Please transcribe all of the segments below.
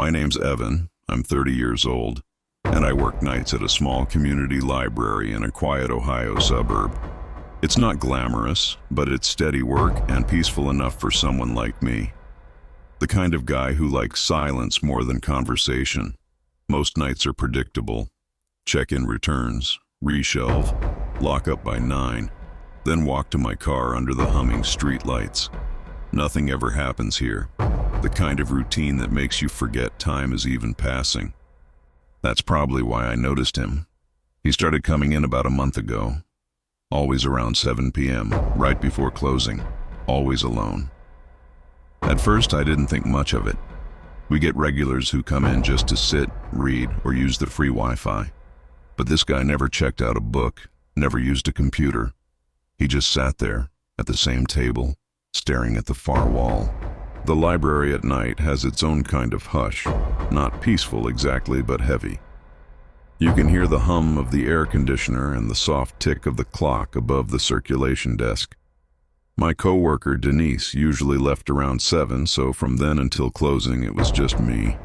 My name's Evan. I'm 30 years old, and I work nights at a small community library in a quiet Ohio suburb. It's not glamorous, but it's steady work and peaceful enough for someone like me. The kind of guy who likes silence more than conversation. Most nights are predictable. Check-in returns, reshelve, lock up by 9, then walk to my car under the humming street lights. Nothing ever happens here. The kind of routine that makes you forget time is even passing. That's probably why I noticed him. He started coming in about a month ago. Always around 7 p.m., right before closing. Always alone. At first, I didn't think much of it. We get regulars who come in just to sit, read, or use the free Wi-Fi. But this guy never checked out a book, never used a computer. He just sat there, at the same table, staring at the far wall. The library at night has its own kind of hush, not peaceful exactly, but heavy. You can hear the hum of the air conditioner and the soft tick of the clock above the circulation desk. My coworker Denise usually left around 7, so from then until closing it was just me.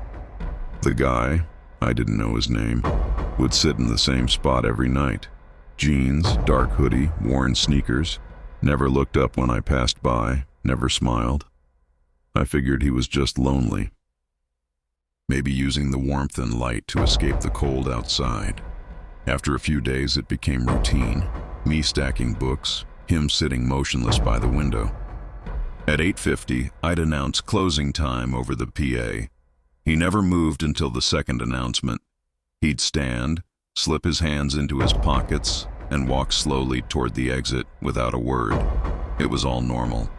The guy, I didn't know his name, would sit in the same spot every night. Jeans, dark hoodie, worn sneakers, never looked up when I passed by, never smiled. I figured he was just lonely. Maybe using the warmth and light to escape the cold outside. After a few days it became routine. Me stacking books, him sitting motionless by the window. At 8:50, I'd announce closing time over the PA. He never moved until the second announcement. He'd stand, slip his hands into his pockets, and walk slowly toward the exit without a word. It was all normal.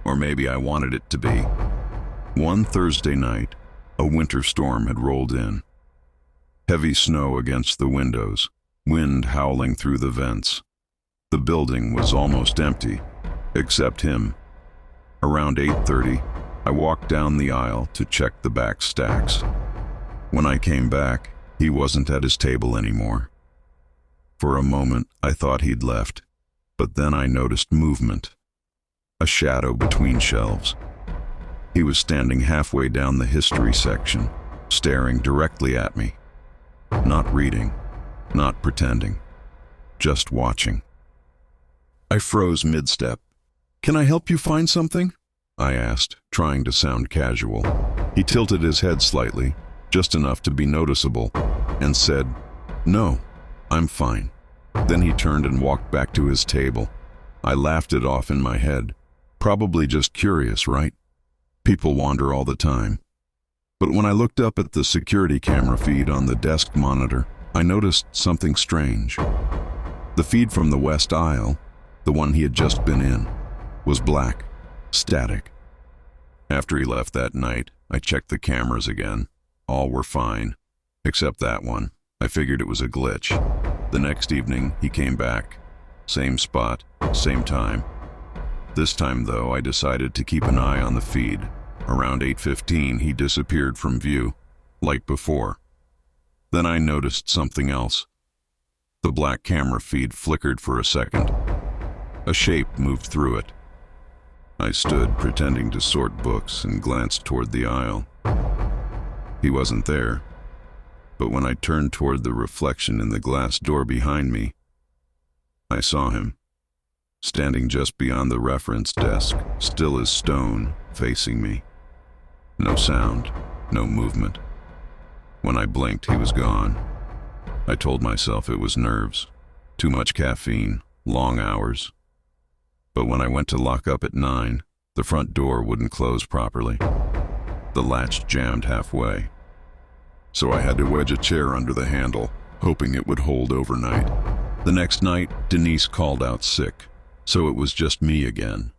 Or maybe I wanted it to be. One Thursday night, a winter storm had rolled in. Heavy snow against the windows, wind howling through the vents. The building was almost empty, except him. Around 8:30, I walked down the aisle to check the back stacks. When I came back, he wasn't at his table anymore. For a moment, I thought he'd left, but then I noticed movement. A shadow between shelves. He was standing halfway down the history section, staring directly at me. Not reading, not pretending, just watching. I froze mid-step. "Can I help you find something?" I asked, trying to sound casual. He tilted his head slightly, just enough to be noticeable, and said, "No, I'm fine." Then he turned and walked back to his table. I laughed it off in my head. Probably just curious, right? People wander all the time. But when I looked up at the security camera feed on the desk monitor, I noticed something strange. The feed from the west aisle, the one he had just been in, was black, static. After he left that night, I checked the cameras again. All were fine, except that one. I figured it was a glitch. The next evening, he came back. Same spot, same time. This time, though, I decided to keep an eye on the feed. Around 8:15, he disappeared from view, like before. Then I noticed something else. The black camera feed flickered for a second. A shape moved through it. I stood, pretending to sort books, and glanced toward the aisle. He wasn't there. But when I turned toward the reflection in the glass door behind me, I saw him. Standing just beyond the reference desk, still as stone, facing me. No sound, no movement. When I blinked, he was gone. I told myself it was nerves. Too much caffeine, long hours. But when I went to lock up at 9, the front door wouldn't close properly. The latch jammed halfway. So I had to wedge a chair under the handle, hoping it would hold overnight. The next night, Denise called out sick. So it was just me again.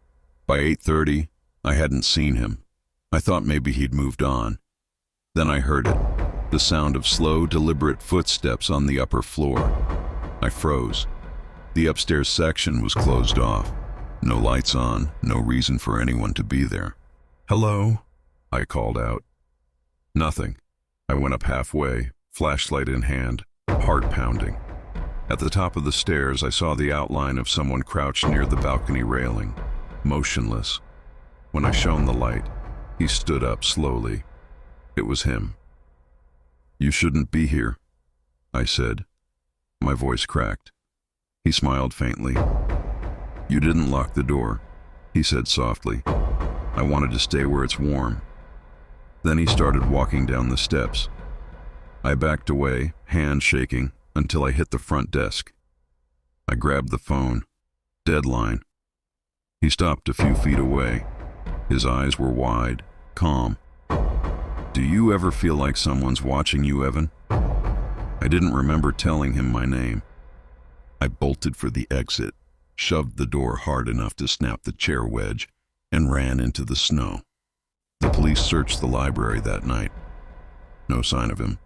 By 8:30, I hadn't seen him. I thought maybe he'd moved on. Then I heard it, the sound of slow, deliberate footsteps on the upper floor. I froze. The upstairs section was closed off. No lights on, no reason for anyone to be there. "Hello?" I called out. Nothing. I went up halfway, flashlight in hand, heart pounding. At the top of the stairs, I saw the outline of someone crouched near the balcony railing, motionless. When I shone the light, he stood up slowly. It was him, You shouldn't be here, I said. My voice cracked. He smiled faintly. You didn't lock the door, he said softly. I wanted to stay where it's warm. Then he started walking down the steps. I backed away, hands shaking, until I hit the front desk. I grabbed the phone. Deadline. He stopped a few feet away. His eyes were wide, calm. Do you ever feel like someone's watching you, Evan? I didn't remember telling him my name. I bolted for the exit, shoved the door hard enough to snap the chair wedge, and ran into the snow. The police searched the library that night. No sign of him.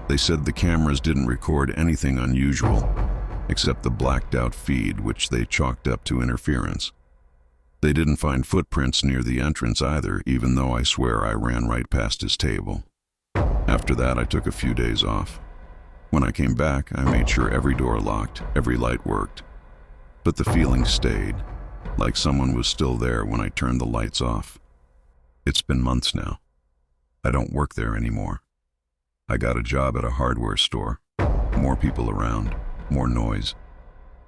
They said the cameras didn't record anything unusual, except the blacked-out feed, which they chalked up to interference. They didn't find footprints near the entrance either, even though I swear I ran right past his table. After that, I took a few days off. When I came back, I made sure every door locked, every light worked. But the feeling stayed, like someone was still there when I turned the lights off. It's been months now. I don't work there anymore. I got a job at a hardware store. More people around, more noise.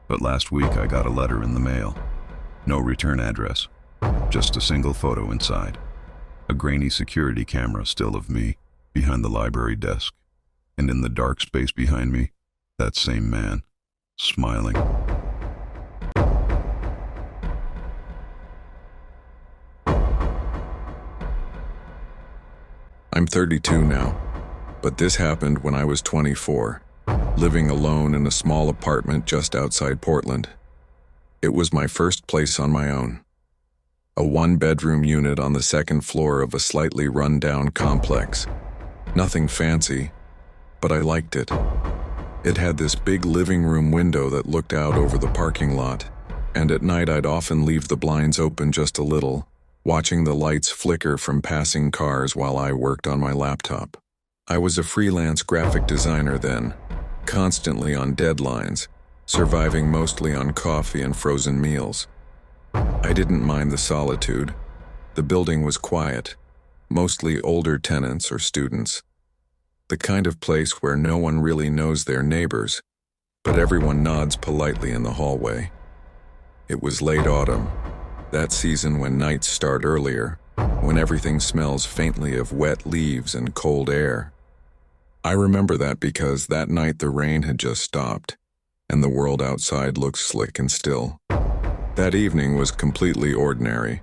But last week I got a letter in the mail. No return address, just a single photo inside. A grainy security camera still of me, behind the library desk. And in the dark space behind me, that same man, smiling. I'm 32 now, but this happened when I was 24, living alone in a small apartment just outside Portland. It was my first place on my own. A one-bedroom unit on the second floor of a slightly run-down complex. Nothing fancy, but I liked it. It had this big living room window that looked out over the parking lot, and at night I'd often leave the blinds open just a little, watching the lights flicker from passing cars while I worked on my laptop. I was a freelance graphic designer then, constantly on deadlines, surviving mostly on coffee and frozen meals. I didn't mind the solitude. The building was quiet, mostly older tenants or students. The kind of place where no one really knows their neighbors, but everyone nods politely in the hallway. It was late autumn, that season when nights start earlier, when everything smells faintly of wet leaves and cold air. I remember that because that night the rain had just stopped, and the world outside looked slick and still. That evening was completely ordinary.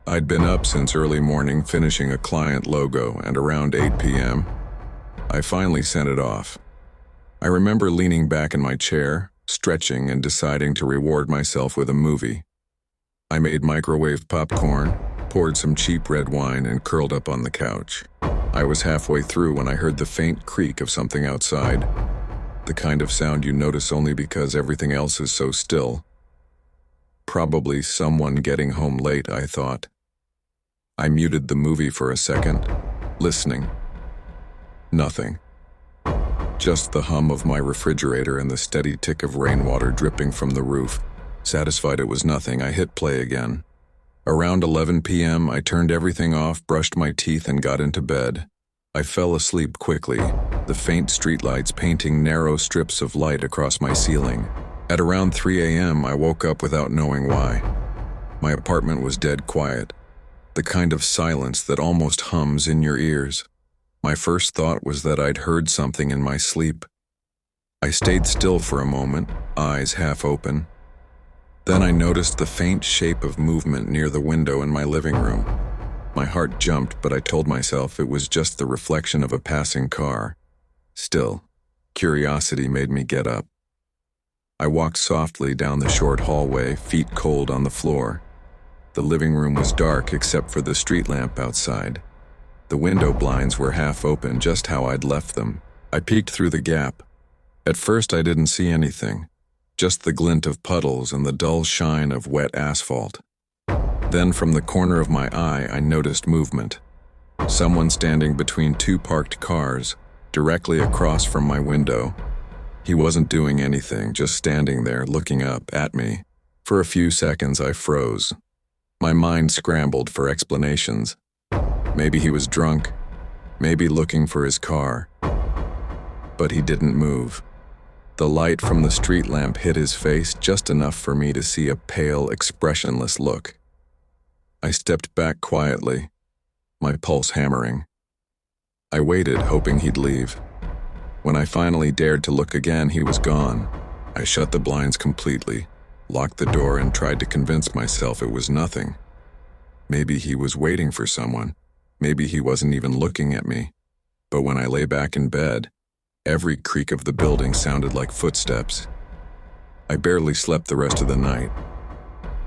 I'd been up since early morning finishing a client logo, and around 8 p.m., I finally sent it off. I remember leaning back in my chair, stretching and deciding to reward myself with a movie. I made microwave popcorn, poured some cheap red wine, and curled up on the couch. I was halfway through when I heard the faint creak of something outside, the kind of sound you notice only because everything else is so still. Probably someone getting home late, I thought. I muted the movie for a second, listening. Nothing. Just the hum of my refrigerator and the steady tick of rainwater dripping from the roof. Satisfied it was nothing, I hit play again. Around 11 p.m., I turned everything off, brushed my teeth, and got into bed. I fell asleep quickly, the faint streetlights painting narrow strips of light across my ceiling. At around 3 a.m., I woke up without knowing why. My apartment was dead quiet, the kind of silence that almost hums in your ears. My first thought was that I'd heard something in my sleep. I stayed still for a moment, eyes half open. Then I noticed the faint shape of movement near the window in my living room. My heart jumped, but I told myself it was just the reflection of a passing car. Still, curiosity made me get up. I walked softly down the short hallway, feet cold on the floor. The living room was dark except for the street lamp outside. The window blinds were half open, just how I'd left them. I peeked through the gap. At first I didn't see anything, just the glint of puddles and the dull shine of wet asphalt. Then from the corner of my eye I noticed movement. Someone standing between two parked cars, directly across from my window. He wasn't doing anything, just standing there looking up at me. For a few seconds I froze. My mind scrambled for explanations. Maybe he was drunk. maybe looking for his car. But he didn't move. The light from the street lamp hit his face just enough for me to see a pale, expressionless look. I stepped back quietly, my pulse hammering. I waited, hoping he'd leave. When I finally dared to look again, he was gone. I shut the blinds completely, locked the door, and tried to convince myself it was nothing. Maybe he was waiting for someone. Maybe he wasn't even looking at me. But when I lay back in bed, every creak of the building sounded like footsteps. I barely slept the rest of the night.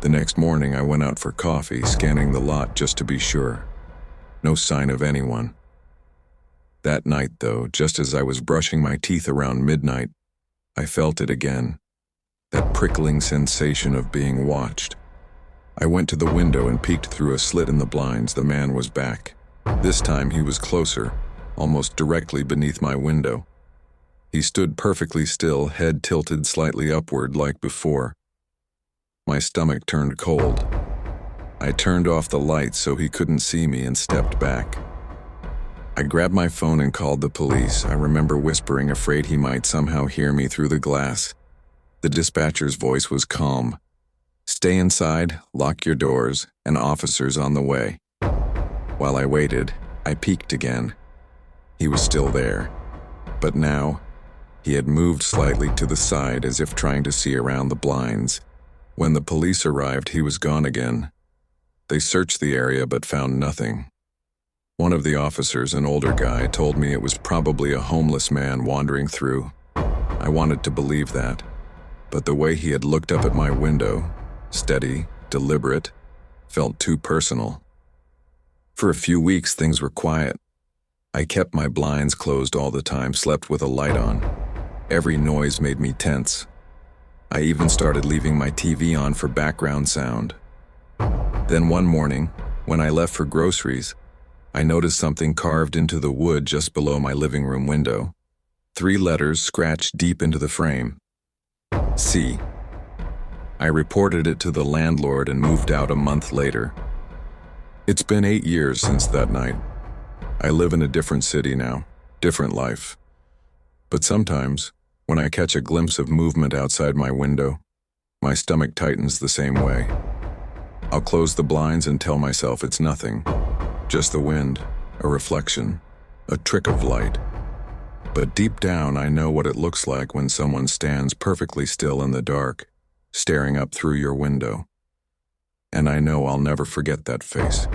The next morning, I went out for coffee, scanning the lot just to be sure. No sign of anyone. That night, though, just as I was brushing my teeth around midnight, I felt it again. That prickling sensation of being watched. I went to the window and peeked through a slit in the blinds. The man was back. This time he was closer, almost directly beneath my window. He stood perfectly still, head tilted slightly upward like before. My stomach turned cold. I turned off the lights so he couldn't see me and stepped back. I grabbed my phone and called the police. I remember whispering, afraid he might somehow hear me through the glass. The dispatcher's voice was calm. "Stay inside, lock your doors, and officers on the way." While I waited, I peeked again. He was still there. But now, he had moved slightly to the side as if trying to see around the blinds. When the police arrived, he was gone again. They searched the area but found nothing. One of the officers, an older guy, told me it was probably a homeless man wandering through. I wanted to believe that, but the way he had looked up at my window, steady, deliberate, felt too personal. For a few weeks, things were quiet. I kept my blinds closed all the time, slept with a light on. Every noise made me tense. I even started leaving my TV on for background sound. Then one morning, when I left for groceries, I noticed something carved into the wood just below my living room window. 3 letters scratched deep into the frame. C. I reported it to the landlord and moved out a month later. It's been 8 years since that night. I live in a different city now, different life. But sometimes, when I catch a glimpse of movement outside my window, my stomach tightens the same way. I'll close the blinds and tell myself it's nothing, just the wind, a reflection, a trick of light. But deep down, I know what it looks like when someone stands perfectly still in the dark, staring up through your window. And I know I'll never forget that face.